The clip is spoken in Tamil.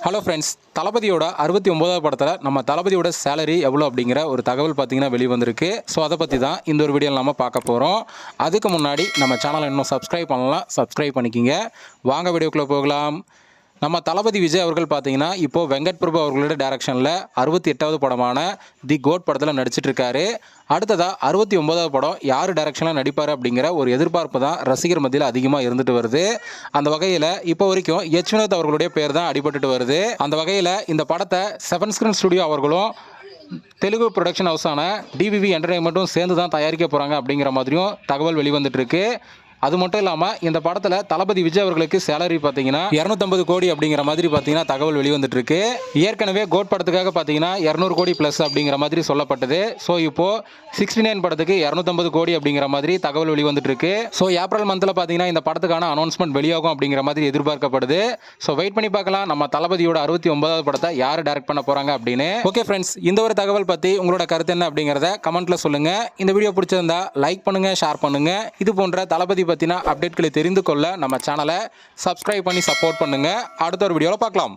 ஹலோ ஃப்ரெண்ட்ஸ், தளபதியோட 69வது படத்தில் நம்ம தளபதியோட சேலரி எவ்வளோ அப்படிங்கிற ஒரு தகவல் பார்த்தீங்கன்னா வெளிவந்திருக்கு. ஸோ அதை பற்றி தான் இந்த ஒரு வீடியோவில் நம்ம பார்க்க போகிறோம். அதுக்கு முன்னாடி நம்ம சேனலை இன்னும் சப்ஸ்கிரைப் பண்ணலாம், சப்ஸ்கிரைப் பண்ணிக்கிங்க. வாங்க வீடியோக்குள்ளே போகலாம். நம்ம தளபதி விஜய் அவர்கள் பார்த்தீங்கன்னா இப்போது வெங்கட் பிரபு அவர்களோட டைரக்ஷனில் 68வது படமான தி கோட் படத்தில் நடிச்சிட்டு இருக்காரு. அடுத்ததாக 69வது படம் யார் டைரக்ஷனில் நடிப்பார் அப்படிங்கிற ஒரு எதிர்பார்ப்பு தான் ரசிகர் மத்தியில் அதிகமாக இருந்துட்டு வருது. அந்த வகையில் இப்போ வரைக்கும் எச் வினோத் அவர்களுடைய பேர் தான் அடிபட்டுட்டு வருது. அந்த வகையில் இந்த படத்தை 7 ஸ்கிரீன் ஸ்டுடியோ அவர்களும் தெலுங்கு ப்ரொடக்ஷன் ஹவுஸான டிவிவி என்டர்டைன்மெண்ட்டும் சேர்ந்து தான் தயாரிக்க போகிறாங்க அப்படிங்கிற மாதிரியும் தகவல் வெளிவந்துட்டு இருக்கு. அது மட்டும் இல்லாமல் இந்த படத்தில் தளபதி விஜய் அவர்களுக்கு சேலரி பார்த்தீங்கன்னா 250 கோடி அப்படிங்கிற மாதிரி பார்த்தீங்கன்னா தகவல் வெளிவந்துட்டு இருக்கு. ஏற்கனவே கோட் படத்துக்காக பார்த்தீங்கன்னா 200 கோடி ப்ளஸ் அப்படிங்கிற மாதிரி சொல்லப்பட்டது. ஸோ இப்போ 69 படத்துக்கு 250 கோடி அப்படிங்கிற மாதிரி தகவல் வெளிவந்துட்டு இருக்கு. ஸோ ஏப்ரல் மந்தில் பார்த்தீங்கன்னா இந்த படத்துக்கான அனௌன்ஸ்மெண்ட் வெளியாகும் அப்படிங்கிற மாதிரி எதிர்பார்க்கப்படுது. ஸோ வெயிட் பண்ணி பார்க்கலாம் நம்ம தளபதியோட 69வது படத்தை யார் டைரக்ட் பண்ண போறாங்க அப்படின்னு. ஓகே ஃப்ரெண்ட்ஸ், இந்த ஒரு தகவல் பற்றி உங்களோட கருத்து என்ன அப்படிங்கிறத கமெண்ட்ல சொல்லுங்க. இந்த வீடியோ பிடிச்சிருந்தா லைக் பண்ணுங்க, ஷேர் பண்ணுங்க. இது போன்ற தளபதி பற்றின அப்டேட்களை தெரிந்து கொள்ள நம்ம சேனலை சப்ஸ்கிரைப் பண்ணி சப்போர்ட் பண்ணுங்க. அடுத்த ஒரு வீடியோவில் பார்க்கலாம்.